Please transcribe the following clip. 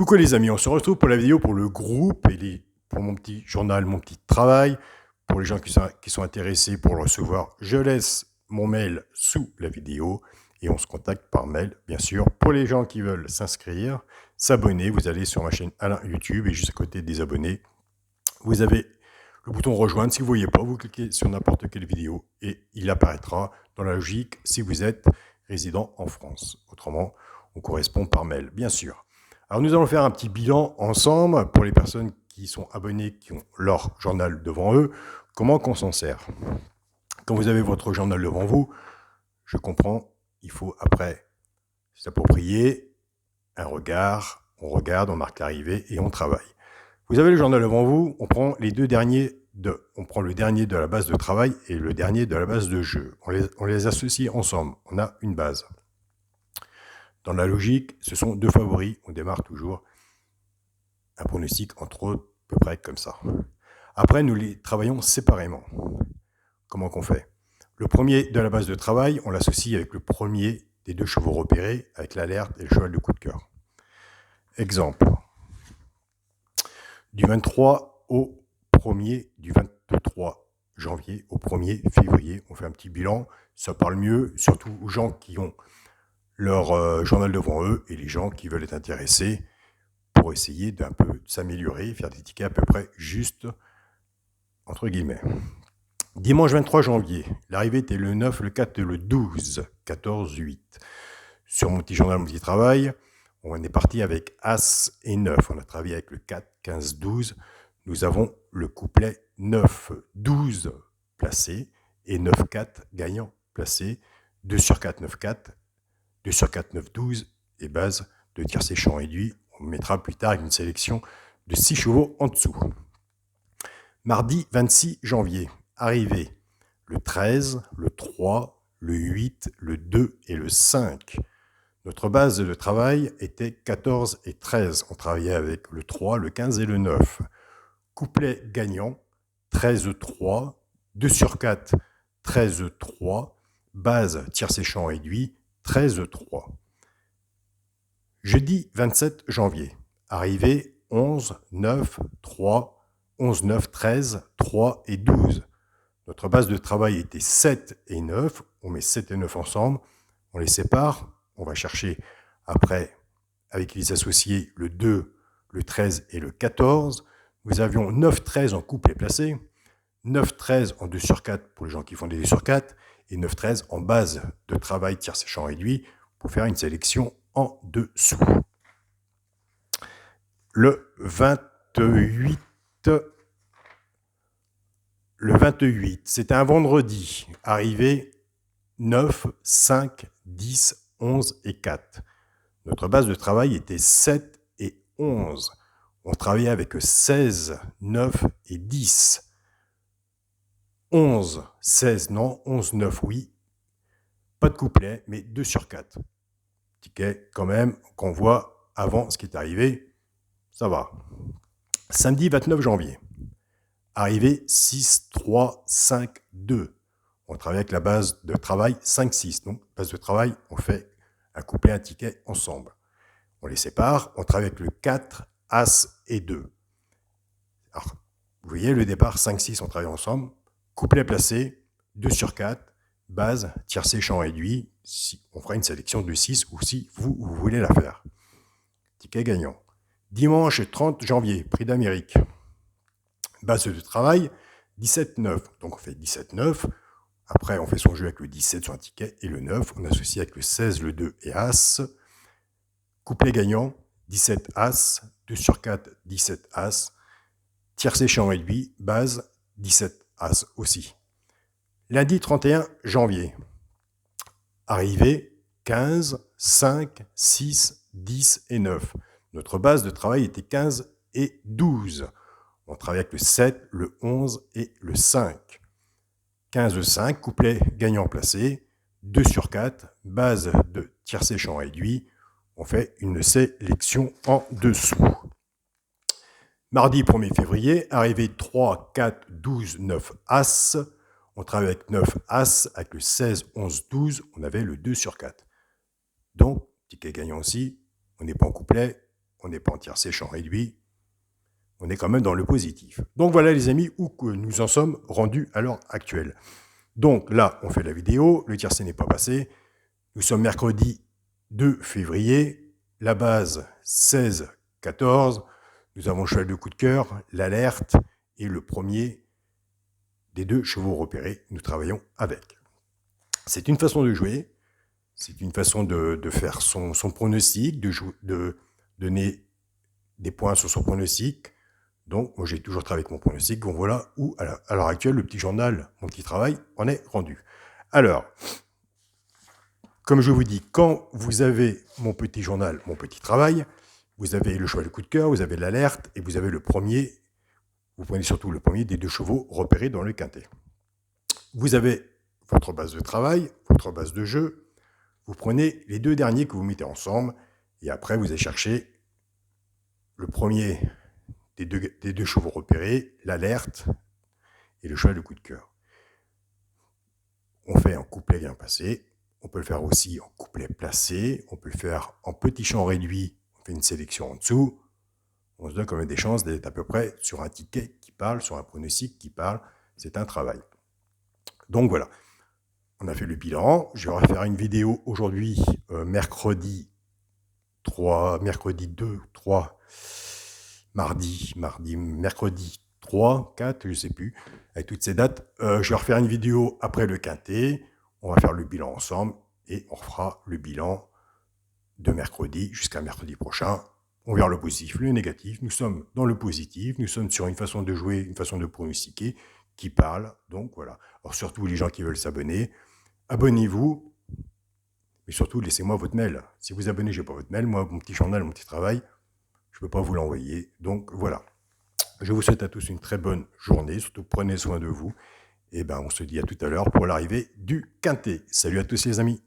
Coucou les amis, on se retrouve pour la vidéo pour le groupe et pour mon petit journal, mon petit travail. Pour les gens qui sont intéressés pour le recevoir, je laisse mon mail sous la vidéo et on se contacte par mail, bien sûr. Pour les gens qui veulent s'inscrire, s'abonner, vous allez sur ma chaîne Alain YouTube et juste à côté des abonnés, vous avez le bouton rejoindre. Si vous ne voyez pas, vous cliquez sur n'importe quelle vidéo et il apparaîtra dans la logique si vous êtes résident en France. Autrement, on correspond par mail, bien sûr. Alors nous allons faire un petit bilan ensemble pour les personnes qui sont abonnées, qui ont leur journal devant eux. Comment qu'on s'en sert? Quand vous avez votre journal devant vous, je comprends, il faut après s'approprier un regard. On regarde, on marque l'arrivée et on travaille. Vous avez le journal devant vous, on prend les deux derniers on prend le dernier de la base de travail et le dernier de la base de jeu. On les associe ensemble, on a une base. Dans la logique, ce sont deux favoris. On démarre toujours un pronostic, entre autres, à peu près comme ça. Après, nous les travaillons séparément. Comment qu'on fait? Le premier de la base de travail, on l'associe avec le premier des deux chevaux repérés, avec l'alerte et le cheval de coup de cœur. Exemple. Du 23 au 1er, du 23 janvier au 1er février, on fait un petit bilan. Ça parle mieux, surtout aux gens qui ont leur journal devant eux et les gens qui veulent être intéressés pour essayer d'un peu s'améliorer, faire des tickets à peu près justes, entre guillemets. Dimanche 23 janvier, l'arrivée était le 9, le 4 et le 12, 14, 8. Sur mon petit journal, mon petit travail, on est parti avec As et 9. On a travaillé avec le 4, 15, 12. Nous avons le couplet 9, 12 placé et 9, 4 gagnant placé. 2 sur 4, 9, 4. 2 sur 4, 9, 12 et base de tiercé champ réduit. On mettra plus tard une sélection de 6 chevaux en dessous. Mardi 26 janvier, arrivée le 13, le 3, le 8, le 2 et le 5. Notre base de travail était 14 et 13. On travaillait avec le 3, le 15 et le 9. Couplet gagnant, 13, 3, 2 sur 4, 13, 3. Base tiercé champ réduit, 13, 3. Jeudi 27 janvier, arrivée 11, 9, 3, 11, 9, 13, 3 et 12. Notre base de travail était 7 et 9. On met 7 et 9 ensemble, on les sépare. On va chercher après, avec les associés, le 2, le 13 et le 14. Nous avions 9, 13 en couplet placé, 9, 13 en 2 sur 4 pour les gens qui font des 2 sur 4, et 9, 13 en base de travail tiercé champ réduit pour faire une sélection en dessous. Le 28, c'était un vendredi, arrivé 9, 5, 10, 11 et 4. Notre base de travail était 7 et 11. On travaillait avec 16, 9 et 10. 11, 16, non, 11, 9, oui. Pas de couplet, mais 2 sur 4. Ticket, quand même, qu'on voit avant ce qui est arrivé, ça va. Samedi 29 janvier, arrivé 6, 3, 5, 2. On travaille avec la base de travail 5, 6. Donc, base de travail, on fait un couplet, un ticket ensemble. On les sépare, on travaille avec le 4, As et 2. Alors, vous voyez, le départ 5, 6, on travaille ensemble. Couplet placé, 2 sur 4, base, tiercé champ réduit. Si on fera une sélection de 6 ou si vous voulez la faire. Ticket gagnant. Dimanche 30 janvier, prix d'Amérique. Base de travail, 17, 9. Donc on fait 17, 9. Après, on fait son jeu avec le 17 sur un ticket et le 9. On associe avec le 16, le 2 et As. Couplet gagnant, 17 As, 2 sur 4, 17 As. Tiercé champ réduit, base, 17 As aussi. Lundi 31 janvier, arrivée 15, 5, 6, 10 et 9. Notre base de travail était 15 et 12. On travaille avec le 7, le 11 et le 5. 15, 5, couplet gagnant placé, 2 sur 4, base de tiercé champ réduit. On fait une sélection en dessous. Mardi 1er février, arrivée 3, 4, 12, 9 As. On travaille avec 9 As, avec le 16, 11, 12. On avait le 2 sur 4. Donc, ticket gagnant aussi. On n'est pas en couplet, on n'est pas en tiercé, champ réduit, on est quand même dans le positif. Donc voilà les amis, où que nous en sommes rendus à l'heure actuelle. Donc là, on fait la vidéo, le tiercé n'est pas passé, nous sommes mercredi 2 février, la base 16-14, nous avons le cheval de coup de cœur, l'alerte et le premier des 2 chevaux repérés, nous travaillons avec. C'est une façon de jouer, c'est une façon de faire son pronostic, de donner des points sur son pronostic. Donc, moi, j'ai toujours travaillé avec mon pronostic. Donc, voilà où, à l'heure actuelle, le petit journal, mon petit travail, en est rendu. Alors, comme je vous dis, quand vous avez mon petit journal, mon petit travail, vous avez le cheval de coup de cœur, vous avez l'alerte et vous avez le premier, vous prenez surtout le premier des 2 chevaux repérés dans le quintet. Vous avez votre base de travail, votre base de jeu, vous prenez les 2 derniers que vous mettez ensemble et après vous allez chercher le premier des deux chevaux repérés, l'alerte et le cheval de coup de cœur. On fait un couplet bien passé, on peut le faire aussi en couplet placé, on peut le faire en petit champ réduit, on fait une sélection en dessous, on se donne quand même des chances d'être à peu près sur un ticket qui parle, sur un pronostic qui parle, c'est un travail. Donc voilà, on a fait le bilan, je vais refaire une vidéo aujourd'hui, mercredi 2, 3, mercredi 3, 4, je ne sais plus, avec toutes ces dates. Je vais refaire une vidéo après le quintet, on va faire le bilan ensemble et on refera le bilan de mercredi jusqu'à mercredi prochain. On verra le positif, le négatif. Nous sommes dans le positif, nous sommes sur une façon de jouer, une façon de pronostiquer qui parle. Donc voilà. Alors surtout les gens qui veulent s'abonner, abonnez-vous. Mais surtout, laissez-moi votre mail. Si vous abonnez, je n'ai pas votre mail. Moi, mon petit journal, mon petit travail, je ne peux pas vous l'envoyer. Donc voilà. Je vous souhaite à tous une très bonne journée. Surtout, prenez soin de vous. Et ben, on se dit à tout à l'heure pour l'arrivée du quintet. Salut à tous les amis.